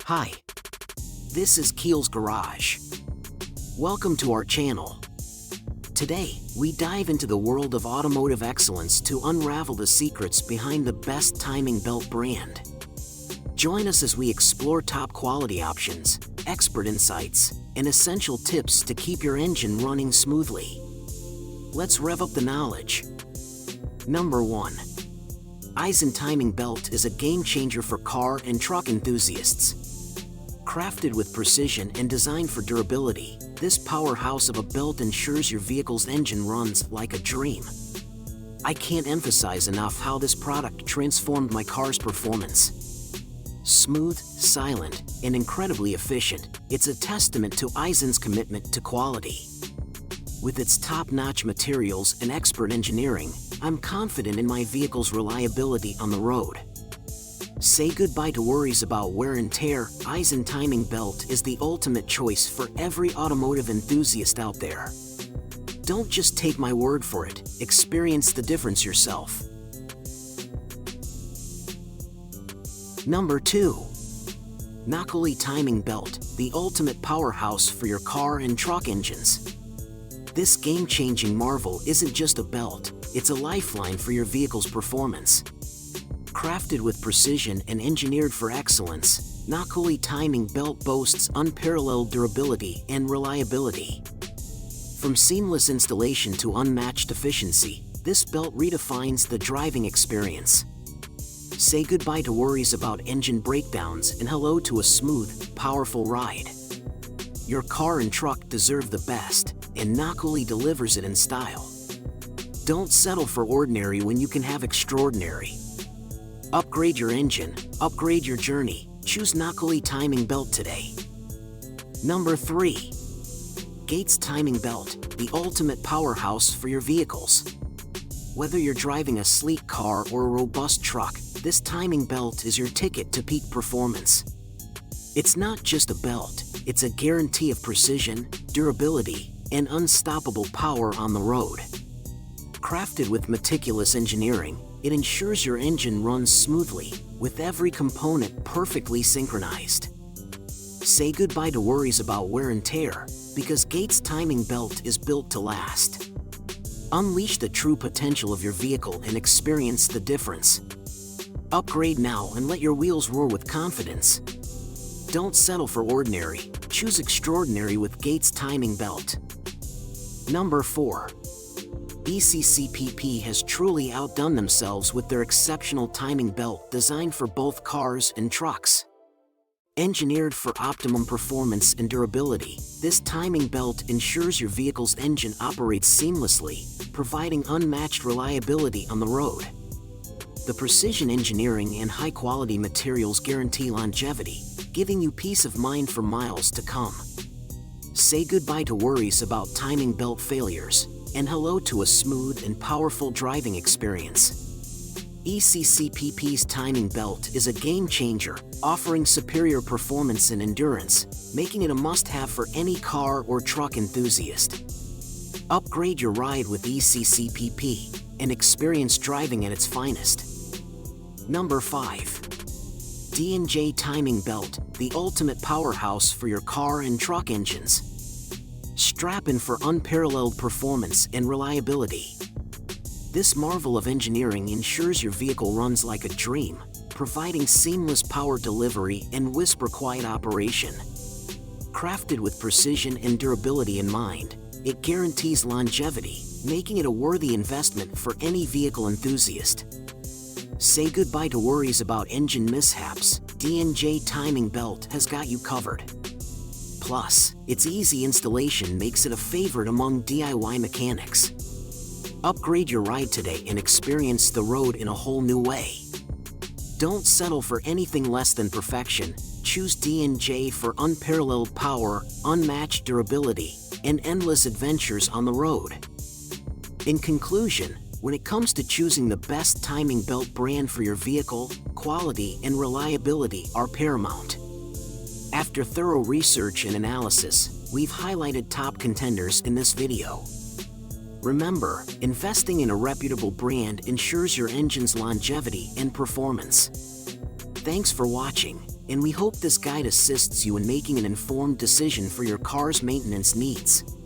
Hi, this is Keel's Garage. Welcome to our channel. Today, we dive into the world of automotive excellence to unravel the secrets behind the best timing belt brand. Join us as we explore top quality options, expert insights, and essential tips to keep your engine running smoothly. Let's rev up the knowledge. Number 1. AISIN timing belt is a game changer for car and truck enthusiasts. Crafted with precision and designed for durability, this powerhouse of a belt ensures your vehicle's engine runs like a dream. I can't emphasize enough how this product transformed my car's performance. Smooth, silent, and incredibly efficient, it's a testament to AISIN's commitment to quality. With its top-notch materials and expert engineering, I'm confident in my vehicle's reliability on the road. Say goodbye to worries about wear and tear. AISIN timing belt is the ultimate choice for every automotive enthusiast out there. Don't just take my word for it, experience the difference yourself. Number 2. Nakuuly timing belt, the ultimate powerhouse for your car and truck engines. This game-changing marvel isn't just a belt, it's a lifeline for your vehicle's performance. Crafted with precision and engineered for excellence, Nakuuly timing belt boasts unparalleled durability and reliability. From seamless installation to unmatched efficiency, this belt redefines the driving experience. Say goodbye to worries about engine breakdowns and hello to a smooth, powerful ride. Your car and truck deserve the best, and Nakuuly delivers it in style. Don't settle for ordinary when you can have extraordinary. Upgrade your engine, upgrade your journey. Choose Nakuuly timing belt today. Number 3. Gates timing belt, the ultimate powerhouse for your vehicles. Whether you're driving a sleek car or a robust truck, this timing belt is your ticket to peak performance. It's not just a belt, it's a guarantee of precision, durability, and unstoppable power on the road. Crafted with meticulous engineering, it ensures your engine runs smoothly, with every component perfectly synchronized. Say goodbye to worries about wear and tear, because Gates timing belt is built to last. Unleash the true potential of your vehicle and experience the difference. Upgrade now and let your wheels roar with confidence. Don't settle for ordinary, choose extraordinary with Gates timing belt. Number 4. ECCPP has truly outdone themselves with their exceptional timing belt designed for both cars and trucks. Engineered for optimum performance and durability, this timing belt ensures your vehicle's engine operates seamlessly, providing unmatched reliability on the road. The precision engineering and high-quality materials guarantee longevity, giving you peace of mind for miles to come. Say goodbye to worries about timing belt failures, and hello to a smooth and powerful driving experience. ECCPP's timing belt is a game changer, offering superior performance and endurance, making it a must-have for any car or truck enthusiast. Upgrade your ride with ECCPP and experience driving at its finest. Number 5. D&J timing belt, the ultimate powerhouse for your car and truck engines. Strap in for unparalleled performance and reliability. This marvel of engineering ensures your vehicle runs like a dream, providing seamless power delivery and whisper-quiet operation. Crafted with precision and durability in mind, it guarantees longevity, making it a worthy investment for any vehicle enthusiast. Say goodbye to worries about engine mishaps. D&J timing belt has got you covered. Plus, its easy installation makes it a favorite among DIY mechanics. Upgrade your ride today and experience the road in a whole new way. Don't settle for anything less than perfection. Choose D&J for unparalleled power, unmatched durability, and endless adventures on the road. In conclusion, when it comes to choosing the best timing belt brand for your vehicle, quality and reliability are paramount. After thorough research and analysis, we've highlighted top contenders in this video. Remember, investing in a reputable brand ensures your engine's longevity and performance. Thanks for watching. and we hope this guide assists you in making an informed decision for your car's maintenance needs.